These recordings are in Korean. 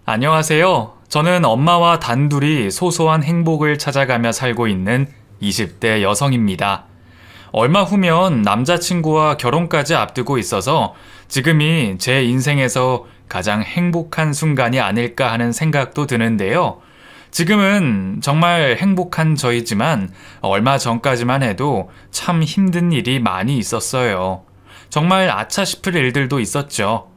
안녕하세요. 저는 엄마와 단둘이 소소한 행복을 찾아가며 살고 있는 20대 여성입니다. 얼마 후면 남자친구와 결혼까지 앞두고 있어서 지금이 제 인생에서 가장 행복한 순간이 아닐까 하는 생각도 드는데요. 지금은 정말 행복한 저이지만 얼마 전까지만 해도 참 힘든 일이 많이 있었어요. 정말 아차 싶을 일들도 있었죠.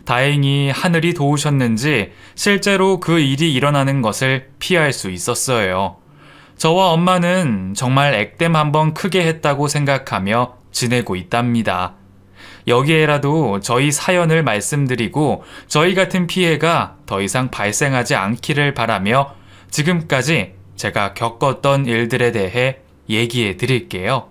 다행히 하늘이 도우셨는지 실제로 그 일이 일어나는 것을 피할 수 있었어요. 저와 엄마는 정말 액땜 한번 크게 했다고 생각하며 지내고 있답니다. 여기에라도 저희 사연을 말씀드리고 저희 같은 피해가 더 이상 발생하지 않기를 바라며 지금까지 제가 겪었던 일들에 대해 얘기해 드릴게요.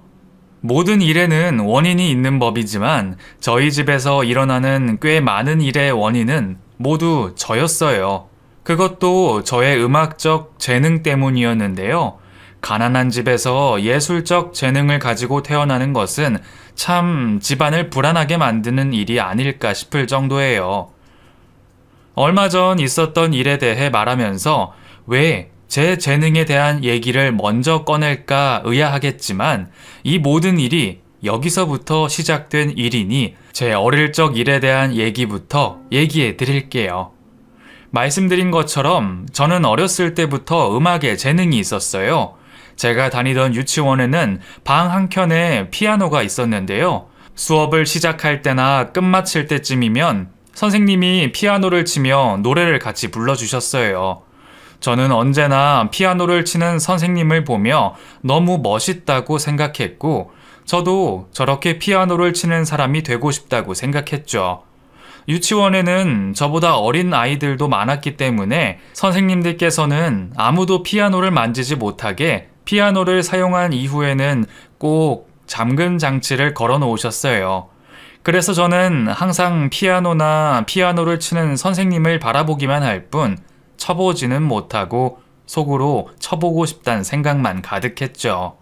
모든 일에는 원인이 있는 법이지만 저희 집에서 일어나는 꽤 많은 일의 원인은 모두 저였어요. 그것도 저의 음악적 재능 때문이었는데요. 가난한 집에서 예술적 재능을 가지고 태어나는 것은 참 집안을 불안하게 만드는 일이 아닐까 싶을 정도예요. 얼마 전 있었던 일에 대해 말하면서 왜 제 재능에 대한 얘기를 먼저 꺼낼까 의아하겠지만 이 모든 일이 여기서부터 시작된 일이니 제 어릴 적 일에 대한 얘기부터 얘기해 드릴게요. 말씀드린 것처럼 저는 어렸을 때부터 음악에 재능이 있었어요. 제가 다니던 유치원에는 방 한켠에 피아노가 있었는데요. 수업을 시작할 때나 끝마칠 때쯤이면 선생님이 피아노를 치며 노래를 같이 불러주셨어요. 저는 언제나 피아노를 치는 선생님을 보며 너무 멋있다고 생각했고, 저도 저렇게 피아노를 치는 사람이 되고 싶다고 생각했죠. 유치원에는 저보다 어린 아이들도 많았기 때문에 선생님들께서는 아무도 피아노를 만지지 못하게 피아노를 사용한 이후에는 꼭 잠금 장치를 걸어 놓으셨어요. 그래서 저는 항상 피아노나 피아노를 치는 선생님을 바라보기만 할 뿐 쳐보지는 못하고 속으로 쳐보고 싶다는 생각만 가득했죠.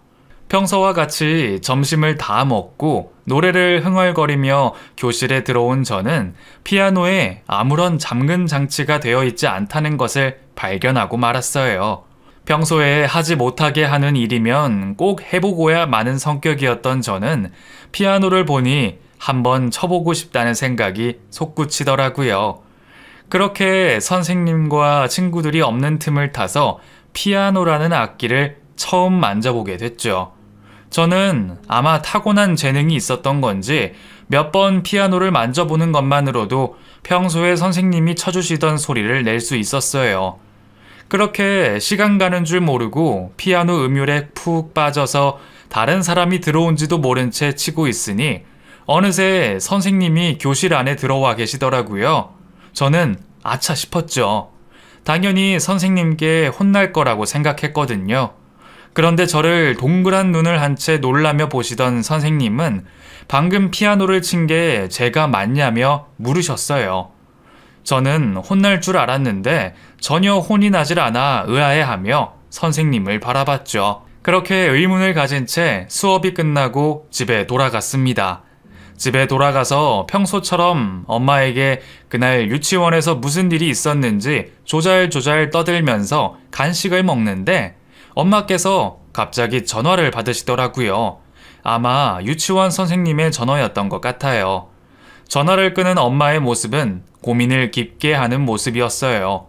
평소와 같이 점심을 다 먹고 노래를 흥얼거리며 교실에 들어온 저는 피아노에 아무런 잠금 장치가 되어 있지 않다는 것을 발견하고 말았어요. 평소에 하지 못하게 하는 일이면 꼭 해보고야 마는 성격이었던 저는 피아노를 보니 한번 쳐보고 싶다는 생각이 솟구치더라고요. 그렇게 선생님과 친구들이 없는 틈을 타서 피아노라는 악기를 처음 만져보게 됐죠. 저는 아마 타고난 재능이 있었던 건지 몇 번 피아노를 만져보는 것만으로도 평소에 선생님이 쳐주시던 소리를 낼 수 있었어요. 그렇게 시간 가는 줄 모르고 피아노 음율에 푹 빠져서 다른 사람이 들어온지도 모른 채 치고 있으니 어느새 선생님이 교실 안에 들어와 계시더라고요. 저는 아차 싶었죠. 당연히 선생님께 혼날 거라고 생각했거든요. 그런데 저를 동그란 눈을 한 채 놀라며 보시던 선생님은 방금 피아노를 친 게 제가 맞냐며 물으셨어요. 저는 혼날 줄 알았는데 전혀 혼이 나질 않아 의아해하며 선생님을 바라봤죠. 그렇게 의문을 가진 채 수업이 끝나고 집에 돌아갔습니다. 집에 돌아가서 평소처럼 엄마에게 그날 유치원에서 무슨 일이 있었는지 조잘조잘 떠들면서 간식을 먹는데 엄마께서 갑자기 전화를 받으시더라고요. 아마 유치원 선생님의 전화였던 것 같아요. 전화를 끄는 엄마의 모습은 고민을 깊게 하는 모습이었어요.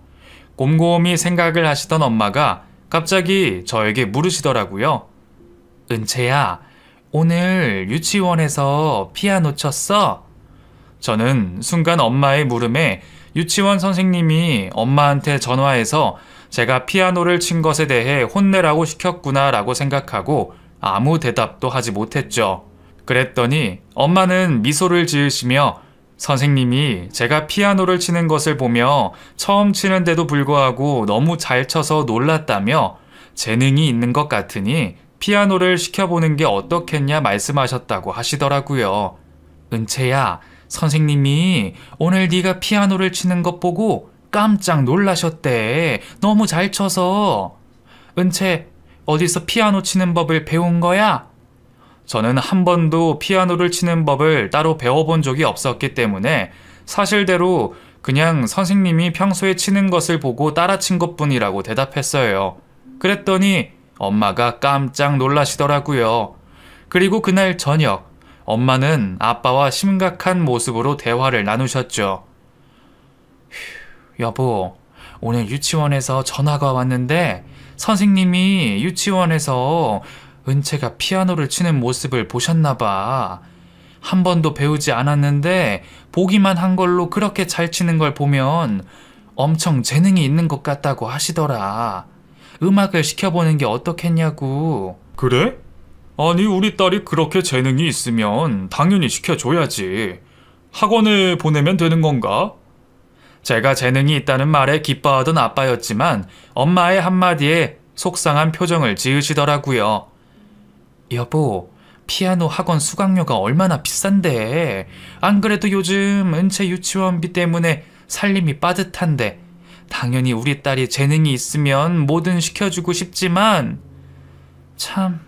곰곰이 생각을 하시던 엄마가 갑자기 저에게 물으시더라고요. 은채야, 오늘 유치원에서 피아노 쳤어? 저는 순간 엄마의 물음에 유치원 선생님이 엄마한테 전화해서 제가 피아노를 친 것에 대해 혼내라고 시켰구나 라고 생각하고 아무 대답도 하지 못했죠. 그랬더니 엄마는 미소를 지으시며 선생님이 제가 피아노를 치는 것을 보며 처음 치는데도 불구하고 너무 잘 쳐서 놀랐다며 재능이 있는 것 같으니 피아노를 시켜보는 게 어떻겠냐 말씀하셨다고 하시더라고요. 은채야, 선생님이 오늘 네가 피아노를 치는 것 보고 깜짝 놀라셨대. 너무 잘 쳐서. 은채, 어디서 피아노 치는 법을 배운 거야? 저는 한 번도 피아노를 치는 법을 따로 배워본 적이 없었기 때문에 사실대로 그냥 선생님이 평소에 치는 것을 보고 따라친 것뿐이라고 대답했어요. 그랬더니 엄마가 깜짝 놀라시더라고요. 그리고 그날 저녁, 엄마는 아빠와 심각한 모습으로 대화를 나누셨죠. 여보, 오늘 유치원에서 전화가 왔는데 선생님이 유치원에서 은채가 피아노를 치는 모습을 보셨나 봐. 한 번도 배우지 않았는데 보기만 한 걸로 그렇게 잘 치는 걸 보면 엄청 재능이 있는 것 같다고 하시더라. 음악을 시켜보는 게 어떻겠냐고. 그래? 아니, 우리 딸이 그렇게 재능이 있으면 당연히 시켜줘야지. 학원에 보내면 되는 건가? 제가 재능이 있다는 말에 기뻐하던 아빠였지만 엄마의 한마디에 속상한 표정을 지으시더라고요. 여보, 피아노 학원 수강료가 얼마나 비싼데. 안 그래도 요즘 은채 유치원비 때문에 살림이 빠듯한데 당연히 우리 딸이 재능이 있으면 뭐든 시켜주고 싶지만 참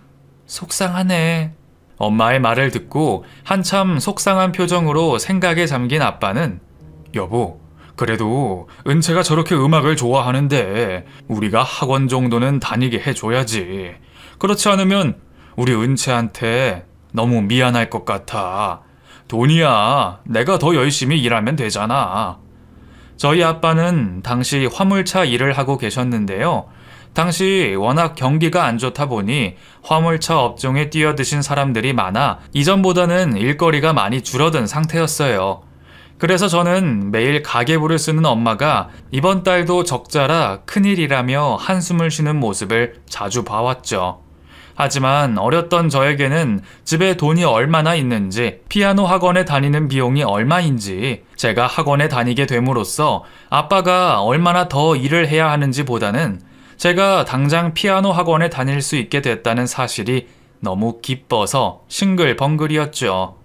속상하네. 엄마의 말을 듣고 한참 속상한 표정으로 생각에 잠긴 아빠는 여보, 그래도 은채가 저렇게 음악을 좋아하는데 우리가 학원 정도는 다니게 해줘야지. 그렇지 않으면 우리 은채한테 너무 미안할 것 같아. 돈이야. 내가 더 열심히 일하면 되잖아. 저희 아빠는 당시 화물차 일을 하고 계셨는데요. 당시 워낙 경기가 안 좋다 보니 화물차 업종에 뛰어드신 사람들이 많아 이전보다는 일거리가 많이 줄어든 상태였어요. 그래서 저는 매일 가계부를 쓰는 엄마가 이번 달도 적자라 큰일이라며 한숨을 쉬는 모습을 자주 봐왔죠. 하지만 어렸던 저에게는 집에 돈이 얼마나 있는지, 피아노 학원에 다니는 비용이 얼마인지, 제가 학원에 다니게 됨으로써 아빠가 얼마나 더 일을 해야 하는지 보다는 제가 당장 피아노 학원에 다닐 수 있게 됐다는 사실이 너무 기뻐서 싱글벙글이었죠.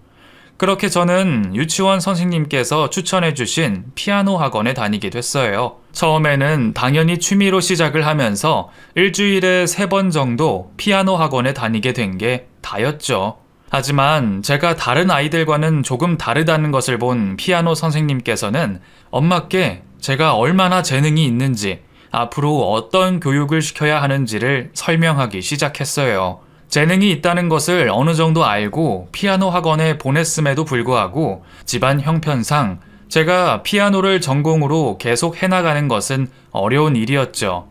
그렇게 저는 유치원 선생님께서 추천해주신 피아노 학원에 다니게 됐어요. 처음에는 당연히 취미로 시작을 하면서 일주일에 3번 정도 피아노 학원에 다니게 된 게 다였죠. 하지만 제가 다른 아이들과는 조금 다르다는 것을 본 피아노 선생님께서는 엄마께 제가 얼마나 재능이 있는지, 앞으로 어떤 교육을 시켜야 하는지를 설명하기 시작했어요. 재능이 있다는 것을 어느 정도 알고 피아노 학원에 보냈음에도 불구하고 집안 형편상 제가 피아노를 전공으로 계속 해나가는 것은 어려운 일이었죠.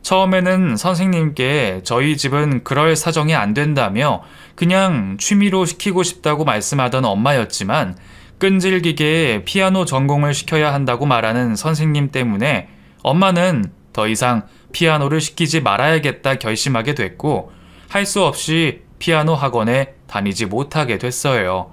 처음에는 선생님께 저희 집은 그럴 사정이 안 된다며 그냥 취미로 시키고 싶다고 말씀하던 엄마였지만 끈질기게 피아노 전공을 시켜야 한다고 말하는 선생님 때문에 엄마는 더 이상 피아노를 시키지 말아야겠다 결심하게 됐고 할 수 없이 피아노 학원에 다니지 못하게 됐어요.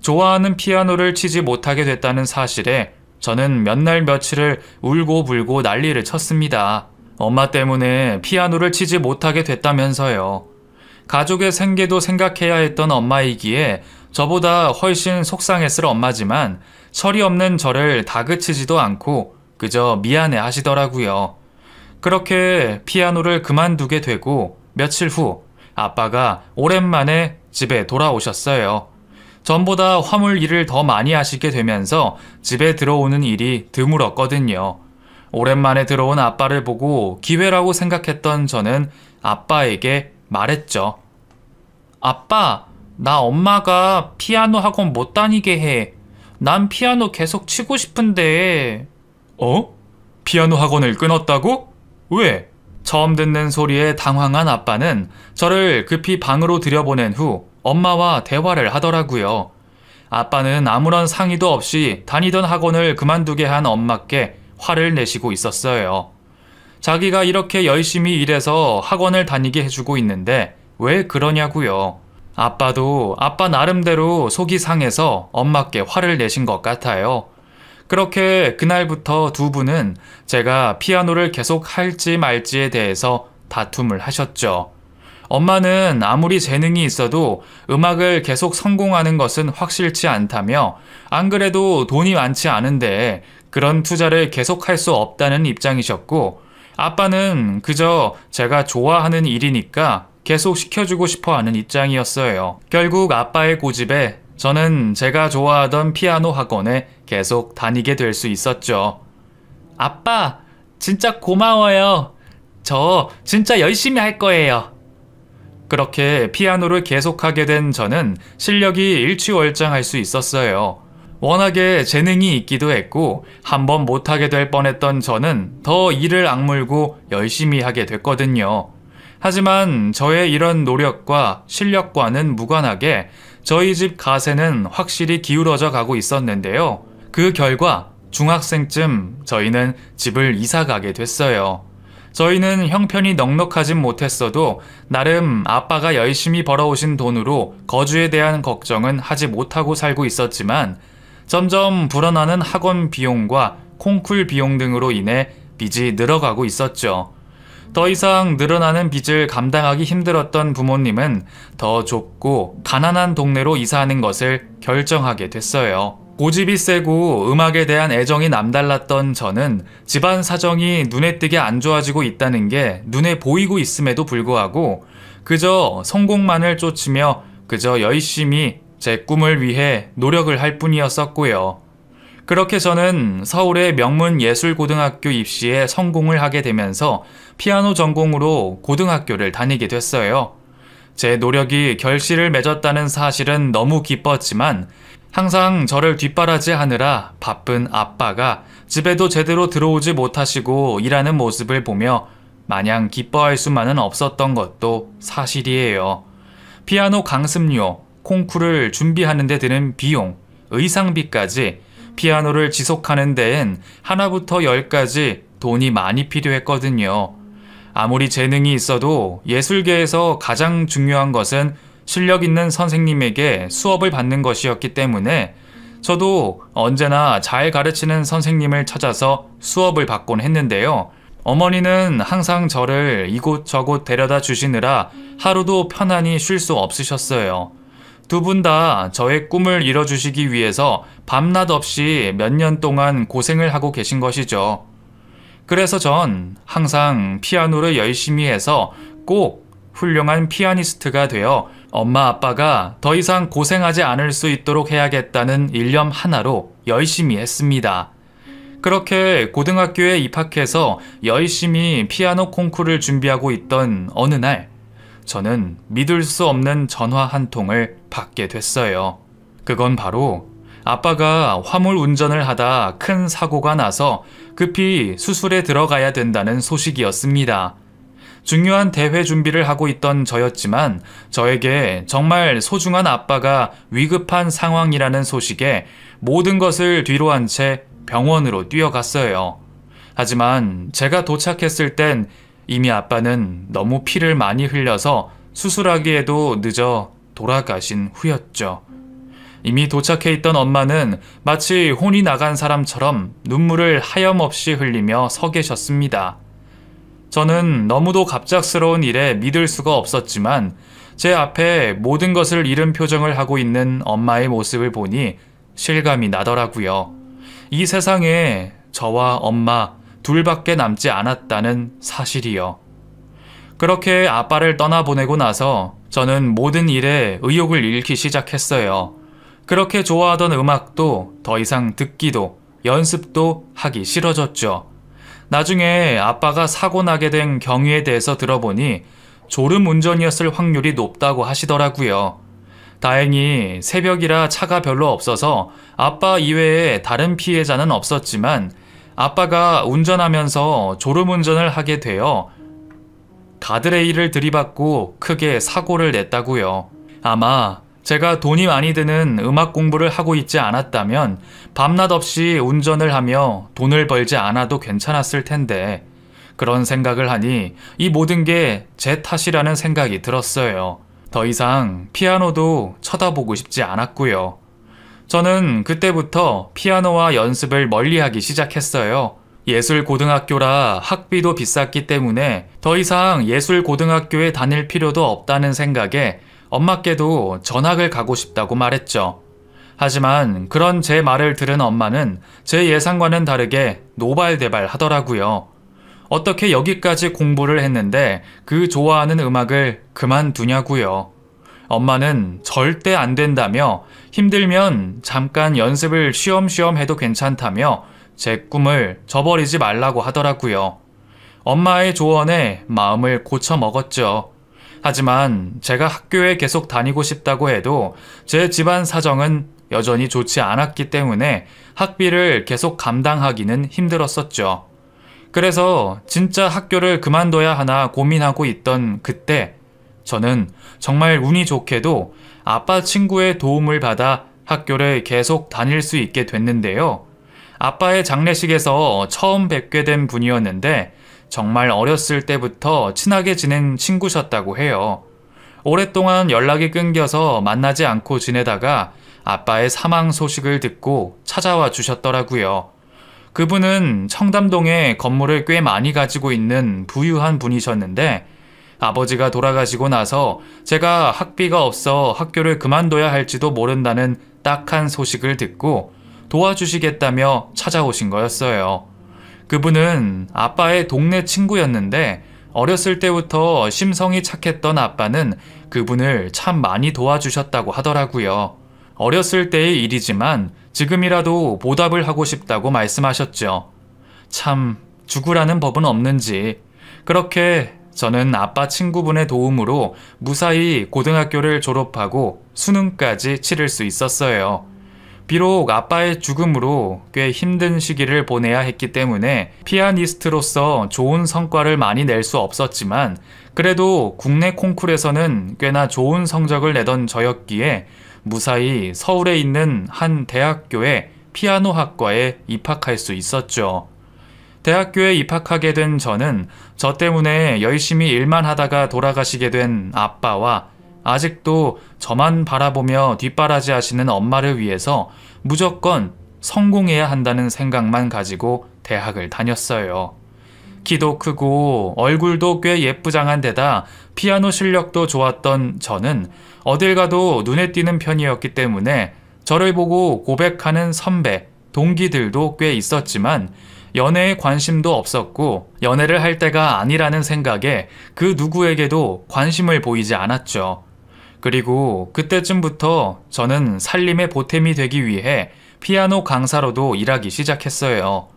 좋아하는 피아노를 치지 못하게 됐다는 사실에 저는 몇 날 며칠을 울고불고 난리를 쳤습니다. 엄마 때문에 피아노를 치지 못하게 됐다면서요. 가족의 생계도 생각해야 했던 엄마이기에 저보다 훨씬 속상했을 엄마지만 철이 없는 저를 다그치지도 않고 그저 미안해 하시더라고요. 그렇게 피아노를 그만두게 되고 며칠 후 아빠가 오랜만에 집에 돌아오셨어요. 전보다 화물 일을 더 많이 하시게 되면서 집에 들어오는 일이 드물었거든요. 오랜만에 들어온 아빠를 보고 기회라고 생각했던 저는 아빠에게 말했죠. 아빠, 나 엄마가 피아노 학원 못 다니게 해. 난 피아노 계속 치고 싶은데. 어? 피아노 학원을 끊었다고? 왜? 처음 듣는 소리에 당황한 아빠는 저를 급히 방으로 들여보낸 후 엄마와 대화를 하더라고요. 아빠는 아무런 상의도 없이 다니던 학원을 그만두게 한 엄마께 화를 내시고 있었어요. 자기가 이렇게 열심히 일해서 학원을 다니게 해주고 있는데 왜 그러냐고요. 아빠도 아빠 나름대로 속이 상해서 엄마께 화를 내신 것 같아요. 그렇게 그날부터 두 분은 제가 피아노를 계속 할지 말지에 대해서 다툼을 하셨죠. 엄마는 아무리 재능이 있어도 음악을 계속 성공하는 것은 확실치 않다며 안 그래도 돈이 많지 않은데 그런 투자를 계속 할 수 없다는 입장이셨고 아빠는 그저 제가 좋아하는 일이니까 계속 시켜주고 싶어 하는 입장이었어요. 결국 아빠의 고집에 저는 제가 좋아하던 피아노 학원에 계속 다니게 될 수 있었죠. 아빠, 진짜 고마워요. 저 진짜 열심히 할 거예요. 그렇게 피아노를 계속하게 된 저는 실력이 일취월장할 수 있었어요. 워낙에 재능이 있기도 했고 한번 못하게 될 뻔했던 저는 더 이를 악물고 열심히 하게 됐거든요. 하지만 저의 이런 노력과 실력과는 무관하게 저희 집 가세는 확실히 기울어져 가고 있었는데요. 그 결과 중학생쯤 저희는 집을 이사 가게 됐어요. 저희는 형편이 넉넉하진 못했어도 나름 아빠가 열심히 벌어오신 돈으로 거주에 대한 걱정은 하지 못하고 살고 있었지만 점점 불어나는 학원 비용과 콩쿨 비용 등으로 인해 빚이 늘어가고 있었죠. 더 이상 늘어나는 빚을 감당하기 힘들었던 부모님은 더 좁고 가난한 동네로 이사하는 것을 결정하게 됐어요. 고집이 세고 음악에 대한 애정이 남달랐던 저는 집안 사정이 눈에 띄게 안 좋아지고 있다는 게 눈에 보이고 있음에도 불구하고 그저 성공만을 쫓으며 그저 열심히 제 꿈을 위해 노력을 할 뿐이었었고요. 그렇게 저는 서울의 명문예술고등학교 입시에 성공을 하게 되면서 피아노 전공으로 고등학교를 다니게 됐어요. 제 노력이 결실을 맺었다는 사실은 너무 기뻤지만 항상 저를 뒷바라지하느라 바쁜 아빠가 집에도 제대로 들어오지 못하시고 일하는 모습을 보며 마냥 기뻐할 수만은 없었던 것도 사실이에요. 피아노 강습료, 콩쿠르를 준비하는 데 드는 비용, 의상비까지 피아노를 지속하는 데엔 하나부터 열까지 돈이 많이 필요했거든요. 아무리 재능이 있어도 예술계에서 가장 중요한 것은 실력 있는 선생님에게 수업을 받는 것이었기 때문에 저도 언제나 잘 가르치는 선생님을 찾아서 수업을 받곤 했는데요. 어머니는 항상 저를 이곳저곳 데려다 주시느라 하루도 편안히 쉴 수 없으셨어요. 두 분 다 저의 꿈을 이뤄주시기 위해서 밤낮 없이 몇 년 동안 고생을 하고 계신 것이죠. 그래서 전 항상 피아노를 열심히 해서 꼭 훌륭한 피아니스트가 되어 엄마 아빠가 더 이상 고생하지 않을 수 있도록 해야겠다는 일념 하나로 열심히 했습니다. 그렇게 고등학교에 입학해서 열심히 피아노 콩쿠르를 준비하고 있던 어느 날 저는 믿을 수 없는 전화 한 통을 받게 됐어요. 그건 바로 아빠가 화물 운전을 하다 큰 사고가 나서 급히 수술에 들어가야 된다는 소식이었습니다. 중요한 대회 준비를 하고 있던 저였지만 저에게 정말 소중한 아빠가 위급한 상황이라는 소식에 모든 것을 뒤로 한 채 병원으로 뛰어갔어요. 하지만 제가 도착했을 땐 이미 아빠는 너무 피를 많이 흘려서 수술하기에도 늦어 돌아가신 후였죠. 이미 도착해 있던 엄마는 마치 혼이 나간 사람처럼 눈물을 하염없이 흘리며 서 계셨습니다. 저는 너무도 갑작스러운 일에 믿을 수가 없었지만 제 앞에 모든 것을 잃은 표정을 하고 있는 엄마의 모습을 보니 실감이 나더라고요. 이 세상에 저와 엄마 둘밖에 남지 않았다는 사실이요. 그렇게 아빠를 떠나보내고 나서 저는 모든 일에 의욕을 잃기 시작했어요. 그렇게 좋아하던 음악도 더 이상 듣기도 연습도 하기 싫어졌죠. 나중에 아빠가 사고 나게 된 경위에 대해서 들어보니 졸음 운전이었을 확률이 높다고 하시더라고요. 다행히 새벽이라 차가 별로 없어서 아빠 이외에 다른 피해자는 없었지만 아빠가 운전하면서 졸음 운전을 하게 되어 가드레일을 들이받고 크게 사고를 냈다고요. 아마 제가 돈이 많이 드는 음악 공부를 하고 있지 않았다면 밤낮 없이 운전을 하며 돈을 벌지 않아도 괜찮았을 텐데 그런 생각을 하니 이 모든 게 제 탓이라는 생각이 들었어요. 더 이상 피아노도 쳐다보고 싶지 않았고요. 저는 그때부터 피아노와 연습을 멀리하기 시작했어요. 예술고등학교라 학비도 비쌌기 때문에 더 이상 예술고등학교에 다닐 필요도 없다는 생각에 엄마께도 전학을 가고 싶다고 말했죠. 하지만 그런 제 말을 들은 엄마는 제 예상과는 다르게 노발대발 하더라고요. 어떻게 여기까지 공부를 했는데 그 좋아하는 음악을 그만두냐고요. 엄마는 절대 안 된다며 힘들면 잠깐 연습을 쉬엄쉬엄 해도 괜찮다며 제 꿈을 저버리지 말라고 하더라고요. 엄마의 조언에 마음을 고쳐 먹었죠. 하지만 제가 학교에 계속 다니고 싶다고 해도 제 집안 사정은 여전히 좋지 않았기 때문에 학비를 계속 감당하기는 힘들었었죠. 그래서 진짜 학교를 그만둬야 하나 고민하고 있던 그때 저는 정말 운이 좋게도 아빠 친구의 도움을 받아 학교를 계속 다닐 수 있게 됐는데요. 아빠의 장례식에서 처음 뵙게 된 분이었는데 정말 어렸을 때부터 친하게 지낸 친구셨다고 해요. 오랫동안 연락이 끊겨서 만나지 않고 지내다가 아빠의 사망 소식을 듣고 찾아와 주셨더라고요. 그분은 청담동에 건물을 꽤 많이 가지고 있는 부유한 분이셨는데 아버지가 돌아가시고 나서 제가 학비가 없어 학교를 그만둬야 할지도 모른다는 딱한 소식을 듣고 도와주시겠다며 찾아오신 거였어요. 그분은 아빠의 동네 친구였는데 어렸을 때부터 심성이 착했던 아빠는 그분을 참 많이 도와주셨다고 하더라고요. 어렸을 때의 일이지만 지금이라도 보답을 하고 싶다고 말씀하셨죠. 참 죽으라는 법은 없는지. 그렇게 저는 아빠 친구분의 도움으로 무사히 고등학교를 졸업하고 수능까지 치를 수 있었어요. 비록 아빠의 죽음으로 꽤 힘든 시기를 보내야 했기 때문에 피아니스트로서 좋은 성과를 많이 낼 수 없었지만 그래도 국내 콩쿨에서는 꽤나 좋은 성적을 내던 저였기에 무사히 서울에 있는 한 대학교의 피아노 학과에 입학할 수 있었죠. 대학교에 입학하게 된 저는 저 때문에 열심히 일만 하다가 돌아가시게 된 아빠와 아직도 저만 바라보며 뒷바라지 하시는 엄마를 위해서 무조건 성공해야 한다는 생각만 가지고 대학을 다녔어요. 키도 크고 얼굴도 꽤 예쁘장한 데다 피아노 실력도 좋았던 저는 어딜 가도 눈에 띄는 편이었기 때문에 저를 보고 고백하는 선배, 동기들도 꽤 있었지만 연애에 관심도 없었고 연애를 할 때가 아니라는 생각에 그 누구에게도 관심을 보이지 않았죠. 그리고 그때쯤부터 저는 살림의 보탬이 되기 위해 피아노 강사로도 일하기 시작했어요.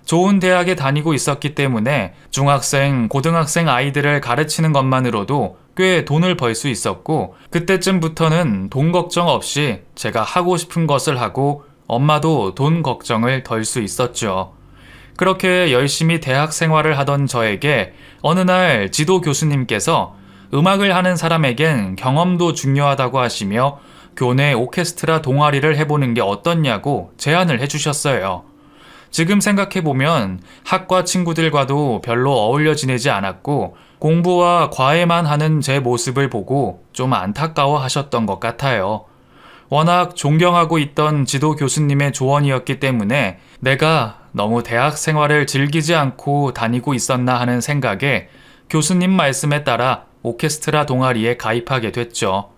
좋은 대학에 다니고 있었기 때문에 중학생, 고등학생 아이들을 가르치는 것만으로도 꽤 돈을 벌 수 있었고 그때쯤부터는 돈 걱정 없이 제가 하고 싶은 것을 하고 엄마도 돈 걱정을 덜 수 있었죠. 그렇게 열심히 대학 생활을 하던 저에게 어느 날 지도 교수님께서 음악을 하는 사람에겐 경험도 중요하다고 하시며 교내 오케스트라 동아리를 해보는 게 어떻냐고 제안을 해주셨어요. 지금 생각해보면 학과 친구들과도 별로 어울려 지내지 않았고 공부와 과외만 하는 제 모습을 보고 좀 안타까워 하셨던 것 같아요. 워낙 존경하고 있던 지도 교수님의 조언이었기 때문에 내가 너무 대학 생활을 즐기지 않고 다니고 있었나 하는 생각에 교수님 말씀에 따라 오케스트라 동아리에 가입하게 됐죠.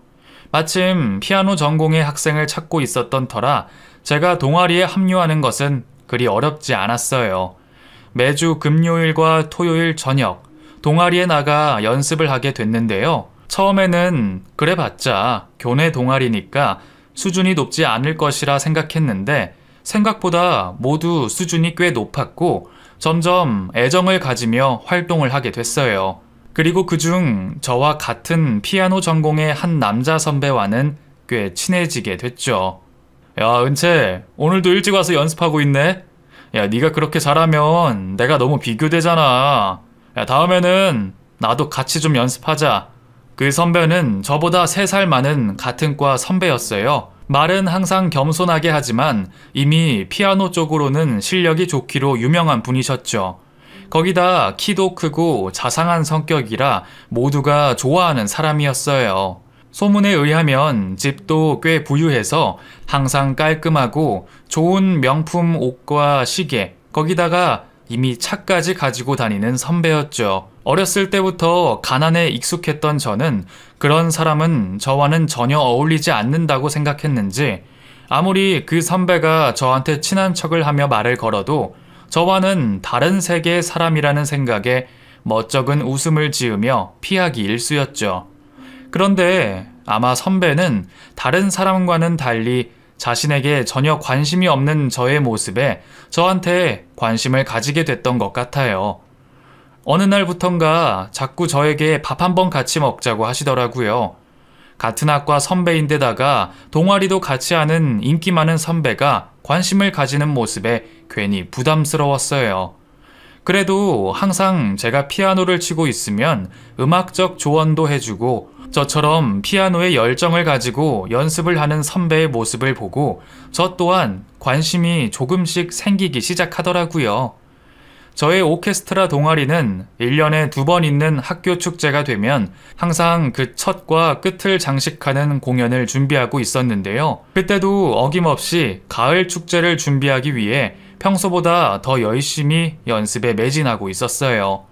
마침 피아노 전공의 학생을 찾고 있었던 터라 제가 동아리에 합류하는 것은 그리 어렵지 않았어요. 매주 금요일과 토요일 저녁 동아리에 나가 연습을 하게 됐는데요. 처음에는 그래봤자 교내 동아리니까 수준이 높지 않을 것이라 생각했는데 생각보다 모두 수준이 꽤 높았고 점점 애정을 가지며 활동을 하게 됐어요. 그리고 그중 저와 같은 피아노 전공의 한 남자 선배와는 꽤 친해지게 됐죠. 야, 은채, 오늘도 일찍 와서 연습하고 있네? 야, 네가 그렇게 잘하면 내가 너무 비교되잖아. 야, 다음에는 나도 같이 좀 연습하자. 그 선배는 저보다 3살 많은 같은 과 선배였어요. 말은 항상 겸손하게 하지만 이미 피아노 쪽으로는 실력이 좋기로 유명한 분이셨죠. 거기다 키도 크고 자상한 성격이라 모두가 좋아하는 사람이었어요. 소문에 의하면 집도 꽤 부유해서 항상 깔끔하고 좋은 명품 옷과 시계, 거기다가 이미 차까지 가지고 다니는 선배였죠. 어렸을 때부터 가난에 익숙했던 저는 그런 사람은 저와는 전혀 어울리지 않는다고 생각했는지 아무리 그 선배가 저한테 친한 척을 하며 말을 걸어도 저와는 다른 세계의 사람이라는 생각에 멋쩍은 웃음을 지으며 피하기 일쑤였죠. 그런데 아마 선배는 다른 사람과는 달리 자신에게 전혀 관심이 없는 저의 모습에 저한테 관심을 가지게 됐던 것 같아요. 어느 날부턴가 자꾸 저에게 밥 한번 같이 먹자고 하시더라고요. 같은 학과 선배인데다가 동아리도 같이 하는 인기 많은 선배가 관심을 가지는 모습에 괜히 부담스러웠어요. 그래도 항상 제가 피아노를 치고 있으면 음악적 조언도 해주고 저처럼 피아노에 열정을 가지고 연습을 하는 선배의 모습을 보고 저 또한 관심이 조금씩 생기기 시작하더라고요. 저의 오케스트라 동아리는 1년에 2번 있는 학교 축제가 되면 항상 그 첫과 끝을 장식하는 공연을 준비하고 있었는데요. 그때도 어김없이 가을 축제를 준비하기 위해 평소보다 더 열심히 연습에 매진하고 있었어요.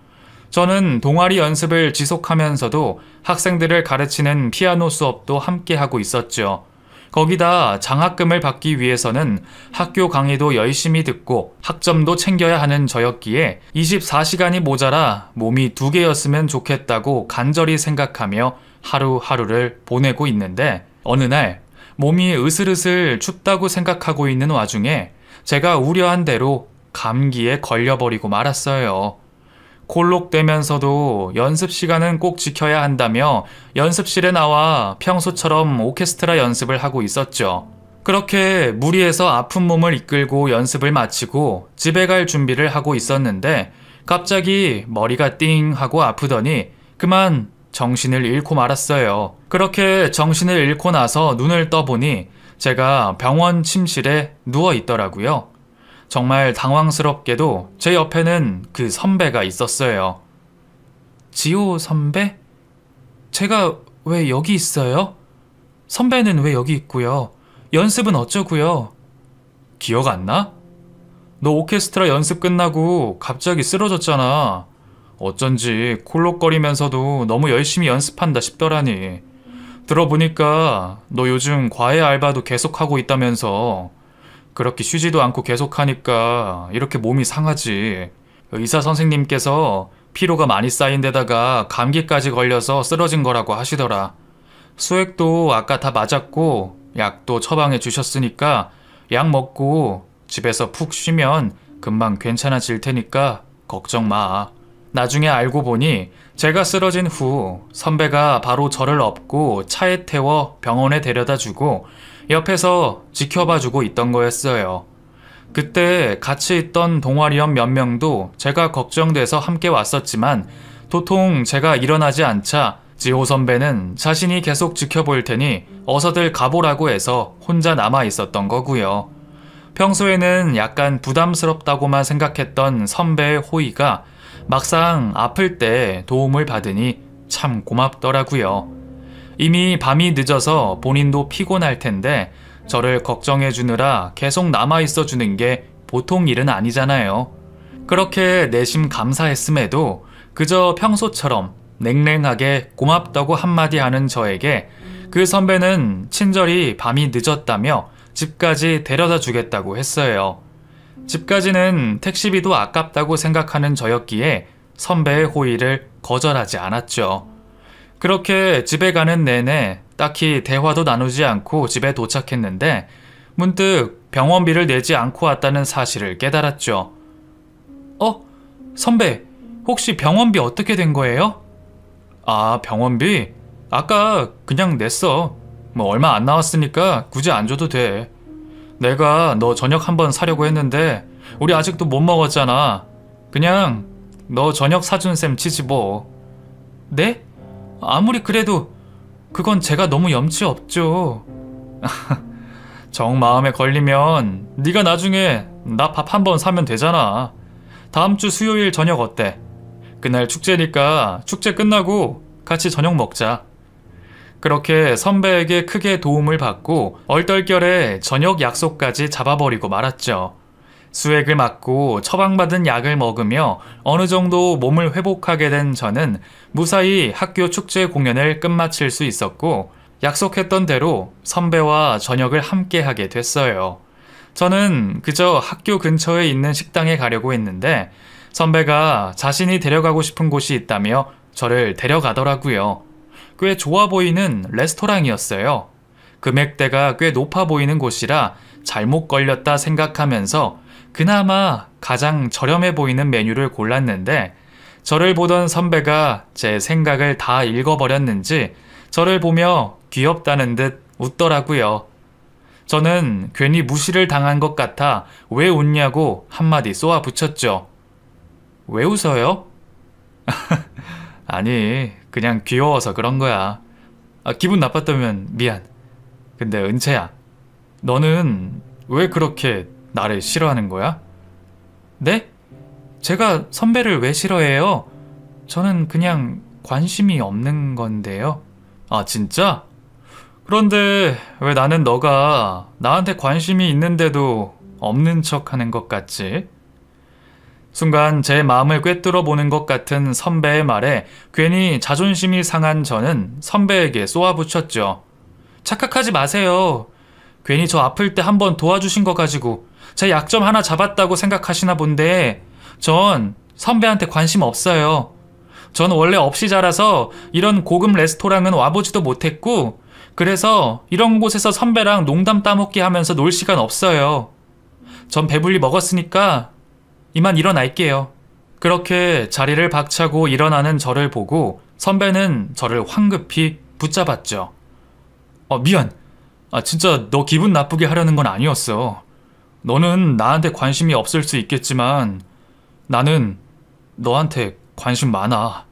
저는 동아리 연습을 지속하면서도 학생들을 가르치는 피아노 수업도 함께 하고 있었죠. 거기다 장학금을 받기 위해서는 학교 강의도 열심히 듣고 학점도 챙겨야 하는 저였기에 24시간이 모자라 몸이 2개였으면 좋겠다고 간절히 생각하며 하루하루를 보내고 있는데 어느 날 몸이 으슬으슬 춥다고 생각하고 있는 와중에 제가 우려한 대로 감기에 걸려버리고 말았어요. 콜록대면서도 연습 시간은 꼭 지켜야 한다며 연습실에 나와 평소처럼 오케스트라 연습을 하고 있었죠. 그렇게 무리해서 아픈 몸을 이끌고 연습을 마치고 집에 갈 준비를 하고 있었는데 갑자기 머리가 띵 하고 아프더니 그만 정신을 잃고 말았어요. 그렇게 정신을 잃고 나서 눈을 떠보니 제가 병원 침실에 누워 있더라고요. 정말 당황스럽게도 제 옆에는 그 선배가 있었어요. 지호 선배? 제가 왜 여기 있어요? 선배는 왜 여기 있고요? 연습은 어쩌고요? 기억 안 나? 너 오케스트라 연습 끝나고 갑자기 쓰러졌잖아. 어쩐지 콜록거리면서도 너무 열심히 연습한다 싶더라니. 들어보니까 너 요즘 과외 알바도 계속하고 있다면서. 그렇게 쉬지도 않고 계속하니까 이렇게 몸이 상하지. 의사 선생님께서 피로가 많이 쌓인 데다가 감기까지 걸려서 쓰러진 거라고 하시더라. 수액도 아까 다 맞았고 약도 처방해 주셨으니까 약 먹고 집에서 푹 쉬면 금방 괜찮아질 테니까 걱정 마. 나중에 알고 보니 제가 쓰러진 후 선배가 바로 저를 업고 차에 태워 병원에 데려다 주고 옆에서 지켜봐주고 있던 거였어요. 그때 같이 있던 동아리원 몇 명도 제가 걱정돼서 함께 왔었지만 도통 제가 일어나지 않자 지호 선배는 자신이 계속 지켜볼 테니 어서들 가보라고 해서 혼자 남아 있었던 거고요. 평소에는 약간 부담스럽다고만 생각했던 선배의 호의가 막상 아플 때 도움을 받으니 참 고맙더라고요. 이미 밤이 늦어서 본인도 피곤할 텐데 저를 걱정해 주느라 계속 남아 있어 주는 게 보통 일은 아니잖아요. 그렇게 내심 감사했음에도 그저 평소처럼 냉랭하게 고맙다고 한마디 하는 저에게 그 선배는 친절히 밤이 늦었다며 집까지 데려다 주겠다고 했어요. 집까지는 택시비도 아깝다고 생각하는 저였기에 선배의 호의를 거절하지 않았죠. 그렇게 집에 가는 내내 딱히 대화도 나누지 않고 집에 도착했는데 문득 병원비를 내지 않고 왔다는 사실을 깨달았죠. 선배, 혹시 병원비 어떻게 된 거예요? 아, 병원비? 아까 그냥 냈어. 뭐 얼마 안 나왔으니까 굳이 안 줘도 돼. 내가 너 저녁 한번 사려고 했는데 우리 아직도 못 먹었잖아. 그냥 너 저녁 사준 셈 치지 뭐. 네? 아무리 그래도 그건 제가 너무 염치 없죠. 정 마음에 걸리면 네가 나중에 나 밥 한번 사면 되잖아. 다음 주 수요일 저녁 어때? 그날 축제니까 축제 끝나고 같이 저녁 먹자. 그렇게 선배에게 크게 도움을 받고 얼떨결에 저녁 약속까지 잡아버리고 말았죠. 수액을 맞고 처방받은 약을 먹으며 어느 정도 몸을 회복하게 된 저는 무사히 학교 축제 공연을 끝마칠 수 있었고 약속했던 대로 선배와 저녁을 함께 하게 됐어요. 저는 그저 학교 근처에 있는 식당에 가려고 했는데 선배가 자신이 데려가고 싶은 곳이 있다며 저를 데려가더라고요. 꽤 좋아 보이는 레스토랑이었어요. 금액대가 꽤 높아 보이는 곳이라 잘못 걸렸다 생각하면서 그나마 가장 저렴해 보이는 메뉴를 골랐는데 저를 보던 선배가 제 생각을 다 읽어버렸는지 저를 보며 귀엽다는 듯 웃더라고요. 저는 괜히 무시를 당한 것 같아 왜 웃냐고 한마디 쏘아 붙였죠. 왜 웃어요? 아니, 그냥 귀여워서 그런 거야. 기분 나빴다면 미안. 근데 은채야, 너는 왜 그렇게 나를 싫어하는 거야? 네? 제가 선배를 왜 싫어해요? 저는 그냥 관심이 없는 건데요. 아, 진짜? 그런데 왜 나는 너가 나한테 관심이 있는데도 없는 척 하는 것 같지? 순간 제 마음을 꿰뚫어 보는 것 같은 선배의 말에 괜히 자존심이 상한 저는 선배에게 쏘아붙였죠. 착각하지 마세요. 괜히 저 아플 때 한번 도와주신 거 가지고 제 약점 하나 잡았다고 생각하시나 본데 전 선배한테 관심 없어요. 전 원래 없이 자라서 이런 고급 레스토랑은 와보지도 못했고 그래서 이런 곳에서 선배랑 농담 따먹기 하면서 놀 시간 없어요. 전 배불리 먹었으니까 이만 일어날게요. 그렇게 자리를 박차고 일어나는 저를 보고 선배는 저를 황급히 붙잡았죠. 미안. 진짜 너 기분 나쁘게 하려는 건 아니었어. 너는 나한테 관심이 없을 수 있겠지만 나는 너한테 관심 많아.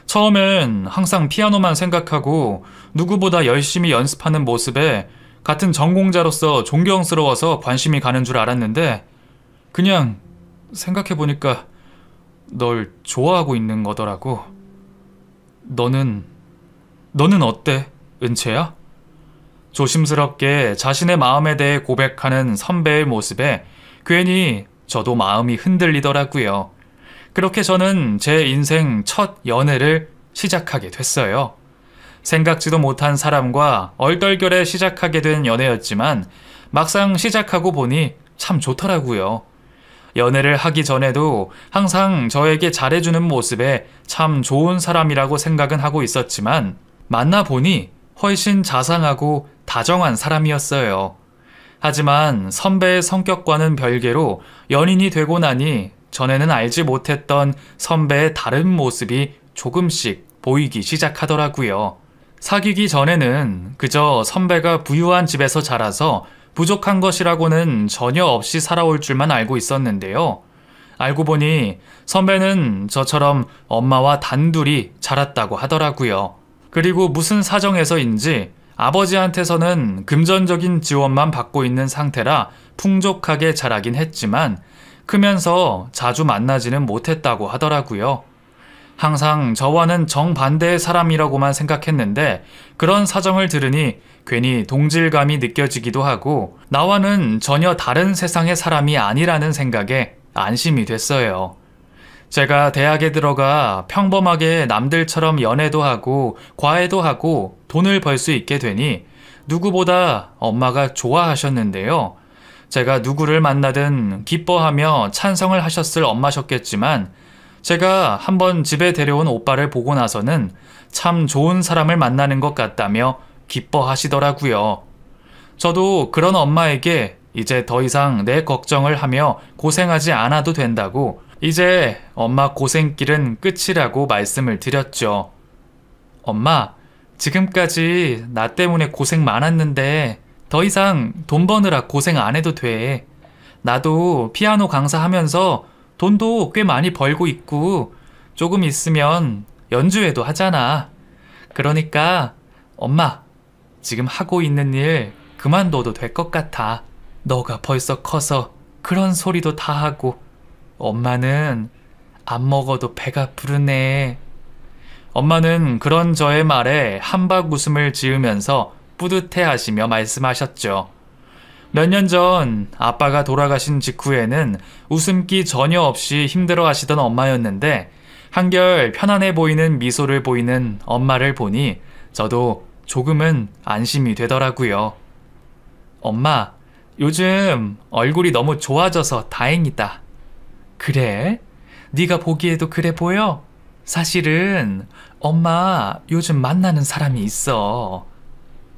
처음엔 항상 피아노만 생각하고 누구보다 열심히 연습하는 모습에 같은 전공자로서 존경스러워서 관심이 가는 줄 알았는데 그냥 생각해보니까 널 좋아하고 있는 거더라고. 너는 어때, 은채야? 조심스럽게 자신의 마음에 대해 고백하는 선배의 모습에 괜히 저도 마음이 흔들리더라고요. 그렇게 저는 제 인생 첫 연애를 시작하게 됐어요. 생각지도 못한 사람과 얼떨결에 시작하게 된 연애였지만 막상 시작하고 보니 참 좋더라고요. 연애를 하기 전에도 항상 저에게 잘해주는 모습에 참 좋은 사람이라고 생각은 하고 있었지만 만나보니 훨씬 자상하고 다정한 사람이었어요. 하지만 선배의 성격과는 별개로 연인이 되고 나니 전에는 알지 못했던 선배의 다른 모습이 조금씩 보이기 시작하더라고요. 사귀기 전에는 그저 선배가 부유한 집에서 자라서 부족한 것이라고는 전혀 없이 살아올 줄만 알고 있었는데요. 알고 보니 선배는 저처럼 엄마와 단둘이 자랐다고 하더라고요. 그리고 무슨 사정에서인지 아버지한테서는 금전적인 지원만 받고 있는 상태라 풍족하게 자라긴 했지만 크면서 자주 만나지는 못했다고 하더라고요. 항상 저와는 정반대의 사람이라고만 생각했는데 그런 사정을 들으니 괜히 동질감이 느껴지기도 하고 나와는 전혀 다른 세상의 사람이 아니라는 생각에 안심이 됐어요. 제가 대학에 들어가 평범하게 남들처럼 연애도 하고 과외도 하고 돈을 벌 수 있게 되니 누구보다 엄마가 좋아하셨는데요. 제가 누구를 만나든 기뻐하며 찬성을 하셨을 엄마셨겠지만 제가 한번 집에 데려온 오빠를 보고 나서는 참 좋은 사람을 만나는 것 같다며 기뻐하시더라고요. 저도 그런 엄마에게 이제 더 이상 내 걱정을 하며 고생하지 않아도 된다고 이제 엄마 고생길은 끝이라고 말씀을 드렸죠. 엄마, 지금까지 나 때문에 고생 많았는데 더 이상 돈 버느라 고생 안 해도 돼. 나도 피아노 강사하면서 돈도 꽤 많이 벌고 있고 조금 있으면 연주회도 하잖아. 그러니까 엄마, 지금 하고 있는 일 그만둬도 될 것 같아. 너가 벌써 커서 그런 소리도 다 하고 엄마는 안 먹어도 배가 부르네. 엄마는 그런 저의 말에 한박 웃음을 지으면서 뿌듯해하시며 말씀하셨죠. 몇 년 전 아빠가 돌아가신 직후에는 웃음기 전혀 없이 힘들어하시던 엄마였는데 한결 편안해 보이는 미소를 보이는 엄마를 보니 저도 조금은 안심이 되더라고요. 엄마, 요즘 얼굴이 너무 좋아져서 다행이다. 그래? 네가 보기에도 그래 보여? 사실은 엄마 요즘 만나는 사람이 있어.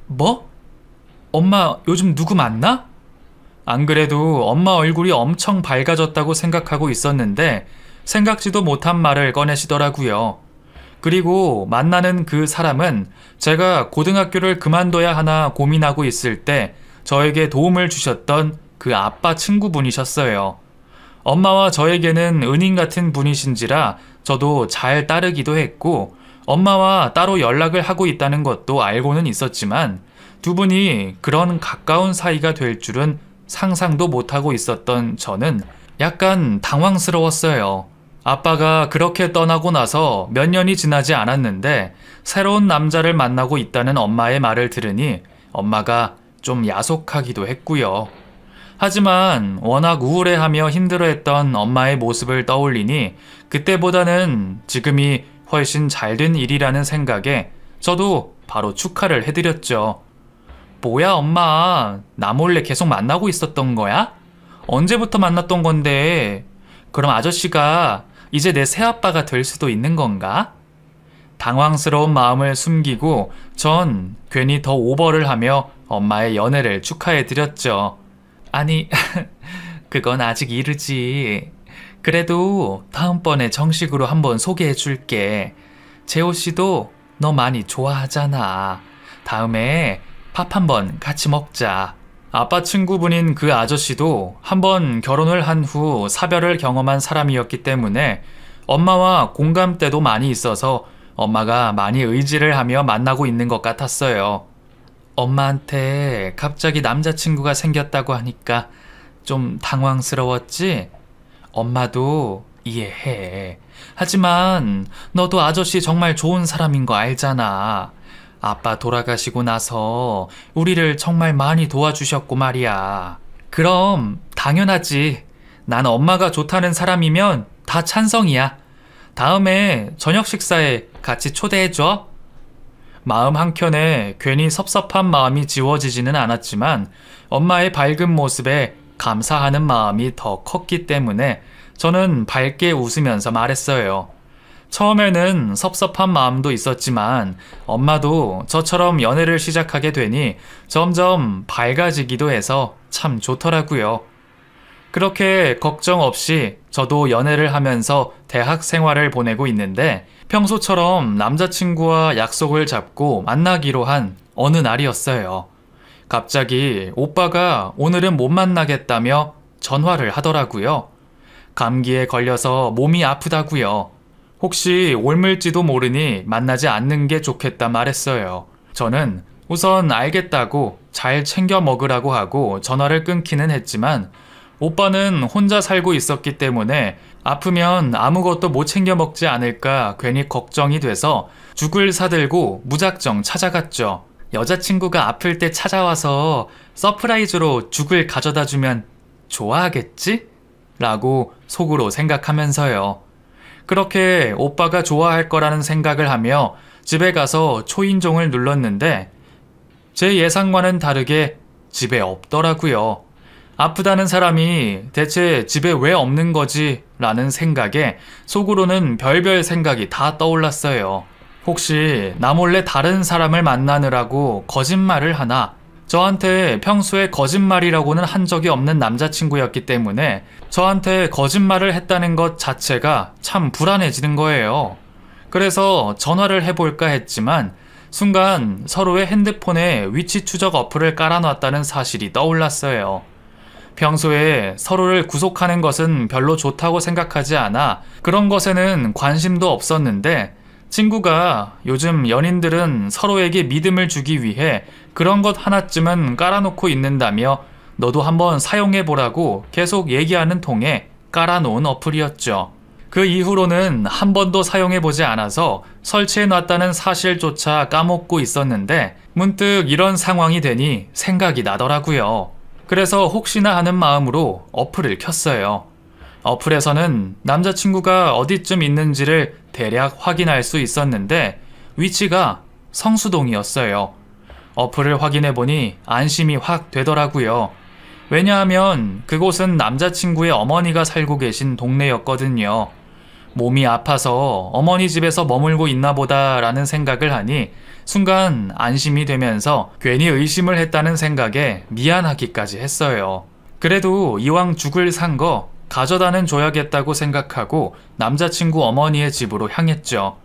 뭐? 엄마 요즘 누구 만나? 안 그래도 엄마 얼굴이 엄청 밝아졌다고 생각하고 있었는데 생각지도 못한 말을 꺼내시더라고요. 그리고 만나는 그 사람은 제가 고등학교를 그만둬야 하나 고민하고 있을 때 저에게 도움을 주셨던 그 아빠 친구분이셨어요. 엄마와 저에게는 은인 같은 분이신지라 저도 잘 따르기도 했고 엄마와 따로 연락을 하고 있다는 것도 알고는 있었지만 두 분이 그런 가까운 사이가 될 줄은 상상도 못하고 있었던 저는 약간 당황스러웠어요. 아빠가 그렇게 떠나고 나서 몇 년이 지나지 않았는데 새로운 남자를 만나고 있다는 엄마의 말을 들으니 엄마가 좀 야속하기도 했고요. 하지만 워낙 우울해하며 힘들어했던 엄마의 모습을 떠올리니 그때보다는 지금이 훨씬 잘된 일이라는 생각에 저도 바로 축하를 해드렸죠. 뭐야 엄마, 나 몰래 계속 만나고 있었던 거야? 언제부터 만났던 건데? 그럼 아저씨가 이제 내 새아빠가 될 수도 있는 건가? 당황스러운 마음을 숨기고 전 괜히 더 오버를 하며 엄마의 연애를 축하해드렸죠. 아니, 그건 아직 이르지. 그래도 다음번에 정식으로 한번 소개해줄게. 재호 씨도 너 많이 좋아하잖아. 다음에 밥 한번 같이 먹자. 아빠 친구분인 그 아저씨도 한번 결혼을 한 후 사별을 경험한 사람이었기 때문에 엄마와 공감대도 많이 있어서 엄마가 많이 의지를 하며 만나고 있는 것 같았어요. 엄마한테 갑자기 남자친구가 생겼다고 하니까 좀 당황스러웠지? 엄마도 이해해. 하지만 너도 아저씨 정말 좋은 사람인 거 알잖아. 아빠 돌아가시고 나서 우리를 정말 많이 도와주셨고 말이야. 그럼 당연하지. 난 엄마가 좋다는 사람이면 다 찬성이야. 다음에 저녁 식사에 같이 초대해줘. 마음 한켠에 괜히 섭섭한 마음이 지워지지는 않았지만 엄마의 밝은 모습에 감사하는 마음이 더 컸기 때문에 저는 밝게 웃으면서 말했어요. 처음에는 섭섭한 마음도 있었지만 엄마도 저처럼 연애를 시작하게 되니 점점 밝아지기도 해서 참 좋더라고요. 그렇게 걱정 없이 저도 연애를 하면서 대학 생활을 보내고 있는데 평소처럼 남자친구와 약속을 잡고 만나기로 한 어느 날이었어요. 갑자기 오빠가 오늘은 못 만나겠다며 전화를 하더라고요. 감기에 걸려서 몸이 아프다고요. 혹시 옮을지도 모르니 만나지 않는 게 좋겠다 말했어요. 저는 우선 알겠다고 잘 챙겨 먹으라고 하고 전화를 끊기는 했지만 오빠는 혼자 살고 있었기 때문에 아프면 아무것도 못 챙겨 먹지 않을까 괜히 걱정이 돼서 죽을 사들고 무작정 찾아갔죠. 여자친구가 아플 때 찾아와서 서프라이즈로 죽을 가져다 주면 좋아하겠지? 라고 속으로 생각하면서요. 그렇게 오빠가 좋아할 거라는 생각을 하며 집에 가서 초인종을 눌렀는데 제 예상과는 다르게 집에 없더라고요. 아프다는 사람이 대체 집에 왜 없는 거지? 라는 생각에 속으로는 별별 생각이 다 떠올랐어요. 혹시 나 몰래 다른 사람을 만나느라고 거짓말을 하나? 저한테 평소에 거짓말이라고는 한 적이 없는 남자친구였기 때문에 저한테 거짓말을 했다는 것 자체가 참 불안해지는 거예요. 그래서 전화를 해볼까 했지만 순간 서로의 핸드폰에 위치 추적 어플을 깔아놨다는 사실이 떠올랐어요. 평소에 서로를 구속하는 것은 별로 좋다고 생각하지 않아 그런 것에는 관심도 없었는데 친구가 요즘 연인들은 서로에게 믿음을 주기 위해 그런 것 하나쯤은 깔아놓고 있는다며 너도 한번 사용해보라고 계속 얘기하는 통에 깔아놓은 어플이었죠. 그 이후로는 한 번도 사용해보지 않아서 설치해놨다는 사실조차 까먹고 있었는데 문득 이런 상황이 되니 생각이 나더라고요. 그래서 혹시나 하는 마음으로 어플을 켰어요. 어플에서는 남자친구가 어디쯤 있는지를 대략 확인할 수 있었는데 위치가 성수동이었어요. 어플을 확인해보니 안심이 확 되더라고요. 왜냐하면 그곳은 남자친구의 어머니가 살고 계신 동네였거든요. 몸이 아파서 어머니 집에서 머물고 있나 보다라는 생각을 하니 순간 안심이 되면서 괜히 의심을 했다는 생각에 미안하기까지 했어요. 그래도 이왕 죽을 산 거 가져다는 줘야겠다고 생각하고 남자친구 어머니의 집으로 향했죠.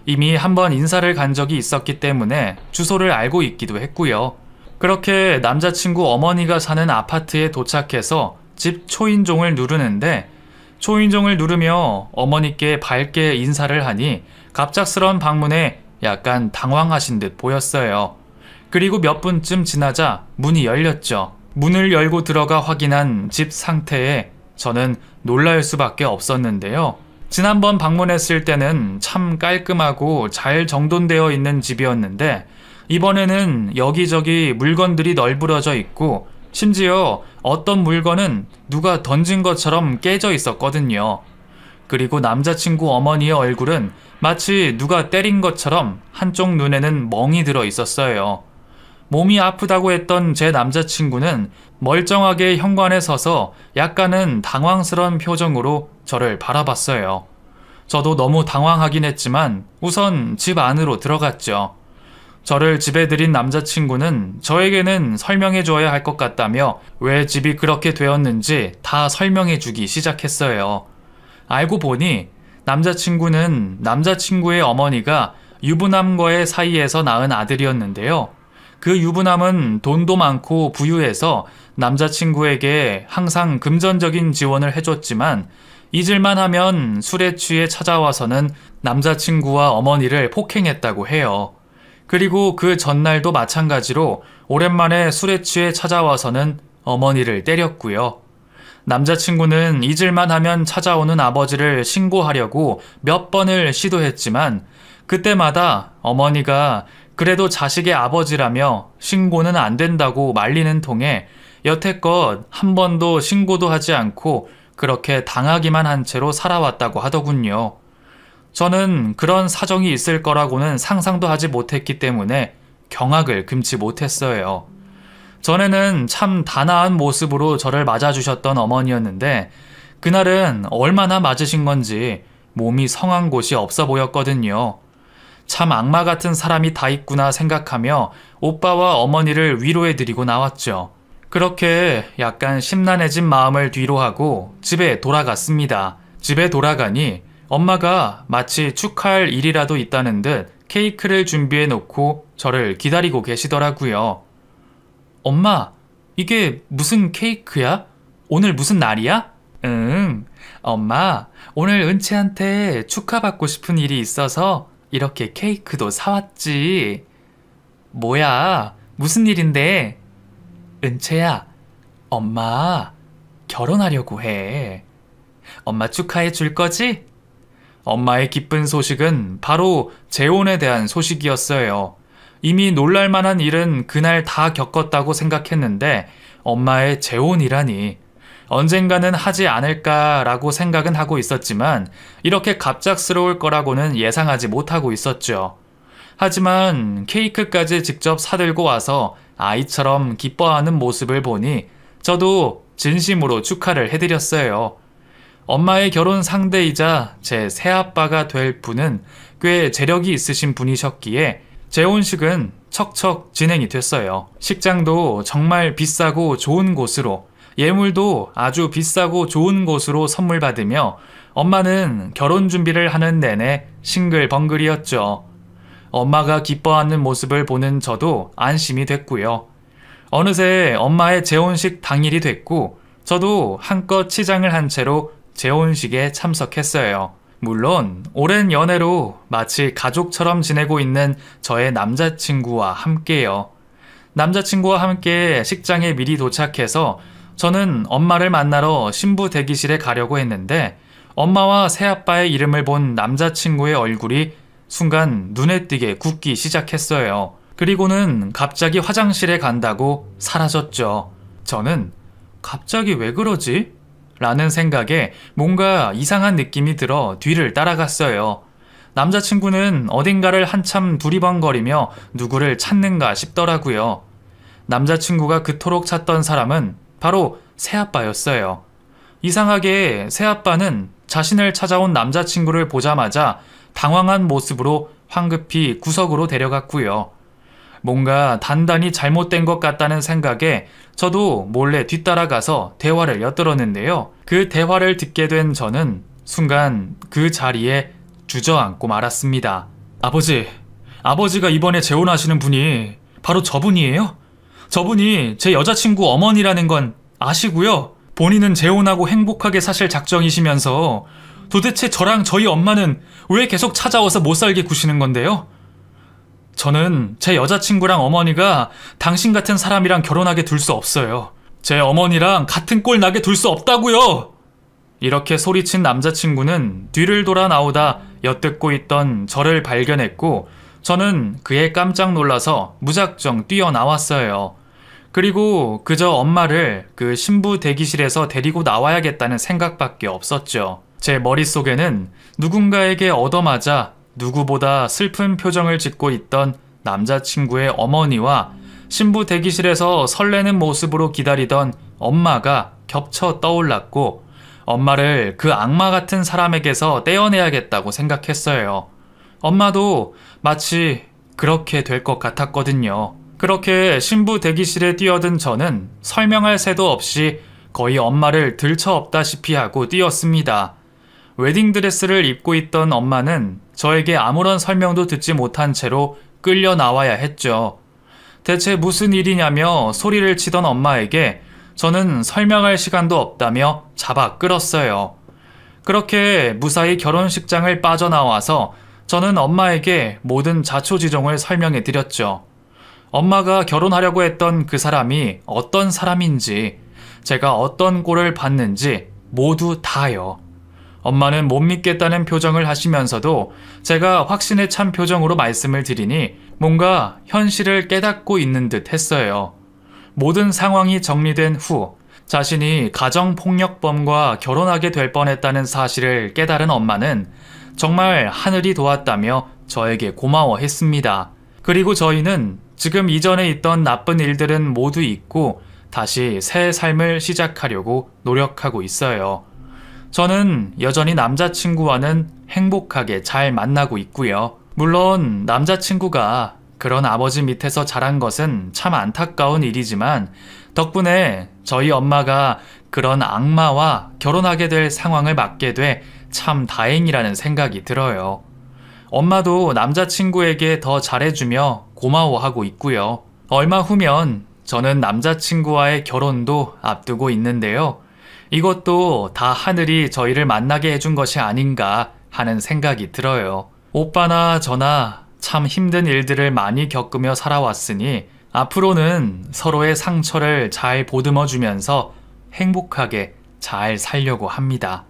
이미 한번 인사를 간 적이 있었기 때문에 주소를 알고 있기도 했고요. 그렇게 남자친구 어머니가 사는 아파트에 도착해서 집 초인종을 누르는데 초인종을 누르며 어머니께 밝게 인사를 하니 갑작스런 방문에 약간 당황하신 듯 보였어요. 그리고 몇 분쯤 지나자 문이 열렸죠. 문을 열고 들어가 확인한 집 상태에 저는 놀랄 수밖에 없었는데요. 지난번 방문했을 때는 참 깔끔하고 잘 정돈되어 있는 집이었는데 이번에는 여기저기 물건들이 널브러져 있고 심지어 어떤 물건은 누가 던진 것처럼 깨져 있었거든요. 그리고 남자친구 어머니의 얼굴은 마치 누가 때린 것처럼 한쪽 눈에는 멍이 들어 있었어요. 몸이 아프다고 했던 제 남자친구는 멀쩡하게 현관에 서서 약간은 당황스러운 표정으로 저를 바라봤어요. 저도 너무 당황하긴 했지만 우선 집 안으로 들어갔죠. 저를 집에 들인 남자친구는 저에게는 설명해 줘야 할 것 같다며 왜 집이 그렇게 되었는지 다 설명해 주기 시작했어요. 알고 보니 남자친구는 남자친구의 어머니가 유부남과의 사이에서 낳은 아들이었는데요. 그 유부남은 돈도 많고 부유해서 남자친구에게 항상 금전적인 지원을 해줬지만 잊을만 하면 술에 취해 찾아와서는 남자친구와 어머니를 폭행했다고 해요. 그리고 그 전날도 마찬가지로 오랜만에 술에 취해 찾아와서는 어머니를 때렸고요. 남자친구는 잊을만 하면 찾아오는 아버지를 신고하려고 몇 번을 시도했지만 그때마다 어머니가 그래도 자식의 아버지라며 신고는 안 된다고 말리는 통에 여태껏 한 번도 신고도 하지 않고 그렇게 당하기만 한 채로 살아왔다고 하더군요. 저는 그런 사정이 있을 거라고는 상상도 하지 못했기 때문에 경악을 금치 못했어요. 전에는 참 단아한 모습으로 저를 맞아주셨던 어머니였는데 그날은 얼마나 맞으신 건지 몸이 성한 곳이 없어 보였거든요. 참 악마 같은 사람이 다 있구나 생각하며 오빠와 어머니를 위로해드리고 나왔죠. 그렇게 약간 심란해진 마음을 뒤로 하고 집에 돌아갔습니다. 집에 돌아가니 엄마가 마치 축하할 일이라도 있다는 듯 케이크를 준비해 놓고 저를 기다리고 계시더라고요. 엄마, 이게 무슨 케이크야? 오늘 무슨 날이야? 엄마, 오늘 은채한테 축하받고 싶은 일이 있어서 이렇게 케이크도 사왔지. 뭐야, 무슨 일인데? 은채야, 엄마 결혼하려고 해. 엄마 축하해 줄 거지? 엄마의 기쁜 소식은 바로 재혼에 대한 소식이었어요. 이미 놀랄만한 일은 그날 다 겪었다고 생각했는데 엄마의 재혼이라니. 언젠가는 하지 않을까라고 생각은 하고 있었지만 이렇게 갑작스러울 거라고는 예상하지 못하고 있었죠. 하지만 케이크까지 직접 사들고 와서 아이처럼 기뻐하는 모습을 보니 저도 진심으로 축하를 해드렸어요. 엄마의 결혼 상대이자 제 새아빠가 될 분은 꽤 재력이 있으신 분이셨기에 재혼식은 척척 진행이 됐어요. 식장도 정말 비싸고 좋은 곳으로, 예물도 아주 비싸고 좋은 곳으로 선물 받으며 엄마는 결혼 준비를 하는 내내 싱글벙글이었죠. 엄마가 기뻐하는 모습을 보는 저도 안심이 됐고요. 어느새 엄마의 재혼식 당일이 됐고 저도 한껏 치장을 한 채로 재혼식에 참석했어요. 물론 오랜 연애로 마치 가족처럼 지내고 있는 저의 남자친구와 함께요. 남자친구와 함께 식장에 미리 도착해서 저는 엄마를 만나러 신부 대기실에 가려고 했는데 엄마와 새아빠의 이름을 본 남자친구의 얼굴이 순간 눈에 띄게 굳기 시작했어요. 그리고는 갑자기 화장실에 간다고 사라졌죠. 저는 갑자기 왜 그러지? 라는 생각에 뭔가 이상한 느낌이 들어 뒤를 따라갔어요. 남자친구는 어딘가를 한참 두리번거리며 누구를 찾는가 싶더라고요. 남자친구가 그토록 찾던 사람은 바로 새아빠였어요. 이상하게 새아빠는 자신을 찾아온 남자친구를 보자마자 당황한 모습으로 황급히 구석으로 데려갔고요. 뭔가 단단히 잘못된 것 같다는 생각에 저도 몰래 뒤따라가서 대화를 엿들었는데요. 그 대화를 듣게 된 저는 순간 그 자리에 주저앉고 말았습니다. 아버지가 이번에 재혼하시는 분이 바로 저분이에요? 저분이 제 여자친구 어머니라는 건 아시고요. 본인은 재혼하고 행복하게 사실 작정이시면서 도대체 저랑 저희 엄마는 왜 계속 찾아와서 못 살게 구시는 건데요? 저는 제 여자친구랑 어머니가 당신 같은 사람이랑 결혼하게 둘 수 없어요. 제 어머니랑 같은 꼴 나게 둘 수 없다고요! 이렇게 소리친 남자친구는 뒤를 돌아 나오다 엿듣고 있던 저를 발견했고 저는 그에 깜짝 놀라서 무작정 뛰어나왔어요. 그리고 그저 엄마를 그 신부 대기실에서 데리고 나와야겠다는 생각밖에 없었죠. 제 머릿속에는 누군가에게 얻어맞아 누구보다 슬픈 표정을 짓고 있던 남자친구의 어머니와 신부 대기실에서 설레는 모습으로 기다리던 엄마가 겹쳐 떠올랐고 엄마를 그 악마 같은 사람에게서 떼어내야겠다고 생각했어요. 엄마도 마치 그렇게 될 것 같았거든요. 그렇게 신부 대기실에 뛰어든 저는 설명할 새도 없이 거의 엄마를 들쳐업다시피 하고 뛰었습니다. 웨딩드레스를 입고 있던 엄마는 저에게 아무런 설명도 듣지 못한 채로 끌려 나와야 했죠. 대체 무슨 일이냐며 소리를 치던 엄마에게 저는 설명할 시간도 없다며 잡아 끌었어요. 그렇게 무사히 결혼식장을 빠져나와서 저는 엄마에게 모든 자초지종을 설명해 드렸죠. 엄마가 결혼하려고 했던 그 사람이 어떤 사람인지, 제가 어떤 꼴을 봤는지 모두 다요. 엄마는 못 믿겠다는 표정을 하시면서도 제가 확신에 찬 표정으로 말씀을 드리니 뭔가 현실을 깨닫고 있는 듯 했어요. 모든 상황이 정리된 후 자신이 가정폭력범과 결혼하게 될 뻔했다는 사실을 깨달은 엄마는 정말 하늘이 도왔다며 저에게 고마워했습니다. 그리고 저희는 지금 이전에 있던 나쁜 일들은 모두 잊고 다시 새 삶을 시작하려고 노력하고 있어요. 저는 여전히 남자친구와는 행복하게 잘 만나고 있고요. 물론 남자친구가 그런 아버지 밑에서 자란 것은 참 안타까운 일이지만 덕분에 저희 엄마가 그런 악마와 결혼하게 될 상황을 맞게 돼 참 다행이라는 생각이 들어요. 엄마도 남자친구에게 더 잘해주며 고마워하고 있고요. 얼마 후면 저는 남자친구와의 결혼도 앞두고 있는데요. 이것도 다 하늘이 저희를 만나게 해준 것이 아닌가 하는 생각이 들어요. 오빠나 저나 참 힘든 일들을 많이 겪으며 살아왔으니 앞으로는 서로의 상처를 잘 보듬어주면서 행복하게 잘 살려고 합니다.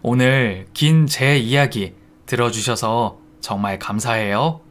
오늘 긴 제 이야기 들어주셔서 정말 감사해요.